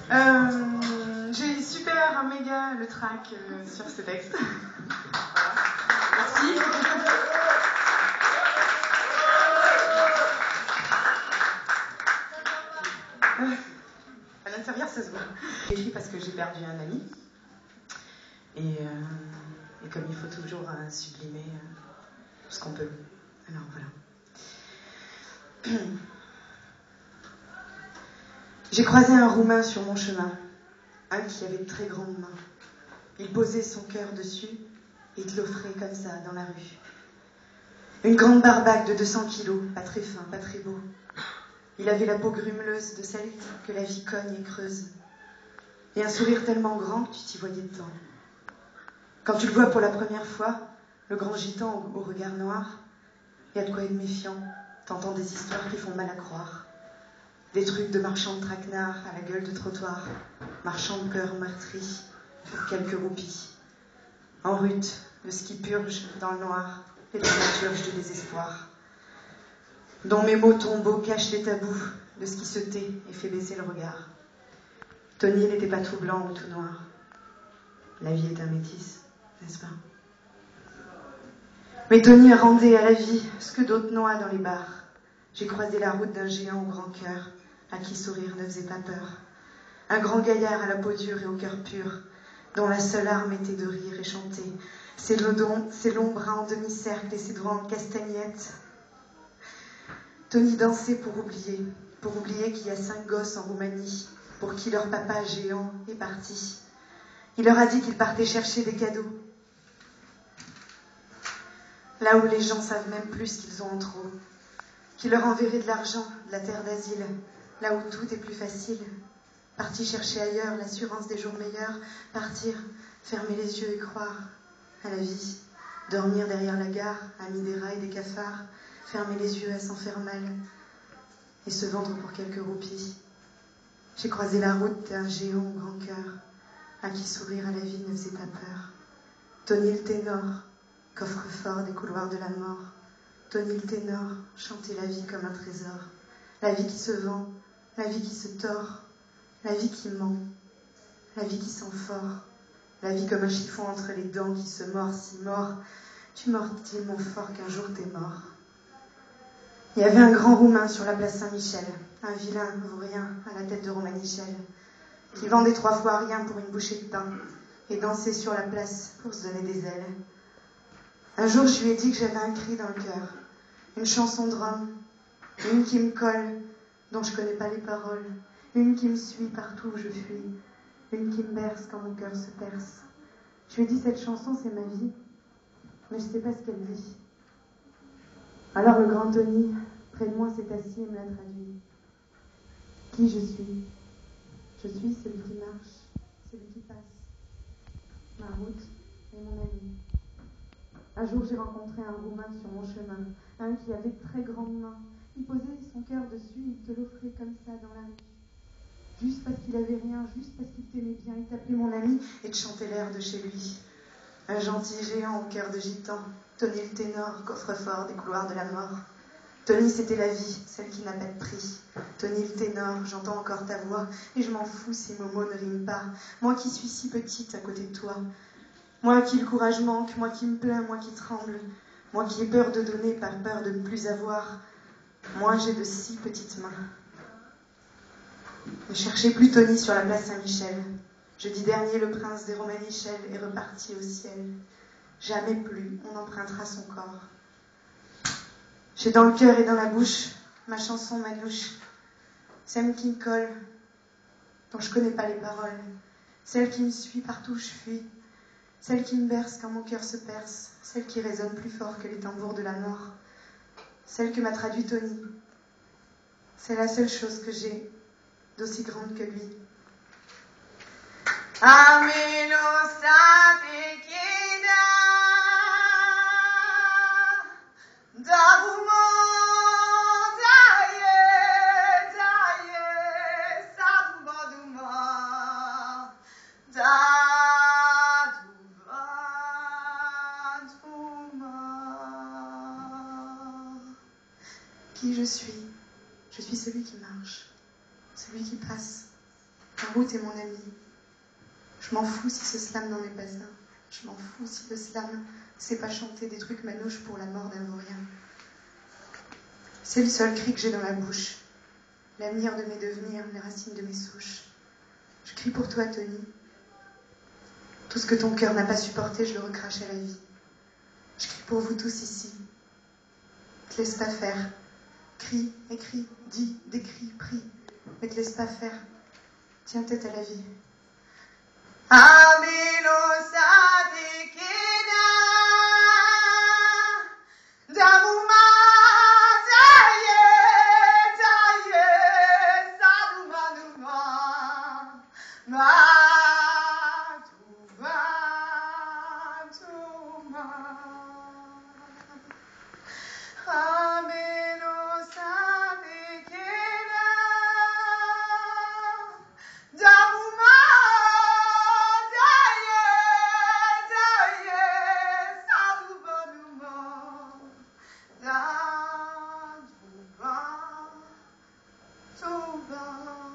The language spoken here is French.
J'ai super méga le trac sur ce texte. Merci. À l'intérieur, ça se voit. J'ai écrit parce que j'ai perdu un ami. Et comme il faut toujours sublimer ce qu'on peut. Alors voilà. J'ai croisé un Roumain sur mon chemin, un qui avait de très grandes mains. Il posait son cœur dessus et te l'offrait comme ça dans la rue. Une grande barbaque de 200 kilos, pas très fin, pas très beau. Il avait la peau grumeleuse de celle que la vie cogne et creuse. Et un sourire tellement grand que tu t'y voyais dedans. Quand tu le vois pour la première fois, le grand gitan au regard noir, il y a de quoi être méfiant. T'entends des histoires qui font mal à croire. Des trucs de marchands de traquenards à la gueule de trottoir, marchands de cœurs meurtris pour quelques roupies. En rute, le ski purge dans le noir, les dramaturges du désespoir. Dont mes mots tombeaux cachent les tabous de ce qui se tait et fait baisser le regard. Tony n'était pas tout blanc ou tout noir. La vie est un métis, n'est-ce pas? Mais Tony rendait à la vie ce que d'autres noient dans les bars. J'ai croisé la route d'un géant au grand cœur, à qui sourire ne faisait pas peur. Un grand gaillard à la peau dure et au cœur pur, dont la seule arme était de rire et chanter. Ses longs bras en demi-cercle et ses doigts en castagnettes. Tony dansait pour oublier qu'il y a 5 gosses en Roumanie, pour qui leur papa géant est parti. Il leur a dit qu'il partait chercher des cadeaux. Là où les gens savent même plus qu'ils ont en trop. Qu'il leur enverrait de l'argent, de la terre d'asile, là où tout est plus facile. Partir chercher ailleurs l'assurance des jours meilleurs, partir, fermer les yeux et croire à la vie, dormir derrière la gare, amis des rats et des cafards, fermer les yeux à s'en faire mal et se vendre pour quelques roupies. J'ai croisé la route d'un géant au grand cœur, à qui sourire à la vie ne faisait pas peur. Tony le ténor, coffre-fort des couloirs de la mort. Tony le ténor, chanter la vie comme un trésor. La vie qui se vend, la vie qui se tord, la vie qui ment, la vie qui sent fort, la vie comme un chiffon entre les dents qui se mord si mort. Tu mords tellement fort qu'un jour t'es mort. Il y avait un grand Roumain sur la place Saint-Michel, un vilain vaurien à la tête de Romanichel, qui vendait 3 fois rien pour une bouchée de pain et dansait sur la place pour se donner des ailes. Un jour, je lui ai dit que j'avais un cri dans le cœur, une chanson de Rome, une qui me colle, dont je connais pas les paroles, une qui me suit partout où je fuis, une qui me berce quand mon cœur se perce. Je lui ai dit, cette chanson, c'est ma vie, mais je sais pas ce qu'elle dit. Alors le grand Tony, près de moi, s'est assis et me l'a traduit. Qui je suis? Je suis celui qui marche, celui qui passe. Ma route est mon ami. Un jour, j'ai rencontré un Roumain sur mon chemin, un qui avait de très grandes mains. Il posait son cœur dessus, il te l'offrait comme ça dans la rue. Juste parce qu'il avait rien, juste parce qu'il t'aimait bien, il t'appelait mon ami et te chantait l'air de chez lui. Un gentil géant au cœur de gitan, Tony le ténor, coffre-fort des couloirs de la mort. Tony, c'était la vie, celle qui n'a pas de prix. Tony le ténor, j'entends encore ta voix, et je m'en fous si mes mots ne riment pas. Moi qui suis si petite à côté de toi. Moi à qui le courage manque, moi qui me plains, moi qui tremble. Moi qui ai peur de donner par peur de ne plus avoir. Moi j'ai de si petites mains. Ne cherchez plus Tony sur la place Saint-Michel. Jeudi dernier, le prince des Romanichel est reparti au ciel. Jamais plus on empruntera son corps. J'ai dans le cœur et dans la bouche ma chanson, ma douche. Celle qui me colle, dont je connais pas les paroles. Celle qui me suit partout où je fuis. Celle qui me berce quand mon cœur se perce. Celle qui résonne plus fort que les tambours de la mort. Celle que m'a traduit Tony. C'est la seule chose que j'ai d'aussi grande que lui. Amelo sate kida davumo daye sadubaduma dadubaduma. Qui je suis? Je suis celui qui marche, celui qui passe. En route est mon ami. Je m'en fous si ce slam n'en est pas un. Je m'en fous si le slam sait pas chanter des trucs manouches pour la mort d'un vaurien. C'est le seul cri que j'ai dans ma bouche. L'avenir de mes devenirs, les racines de mes souches. Je crie pour toi, Tony. Tout ce que ton cœur n'a pas supporté, je le recrache à la vie. Je crie pour vous tous ici. Te laisse pas faire. Crie, écris, dis, décris, prie. Mais te laisse pas faire. Tiens tête à la vie. Amino sadikina damuma zaye zaye sadumanuma matuma amino sadikina damuma Tuba.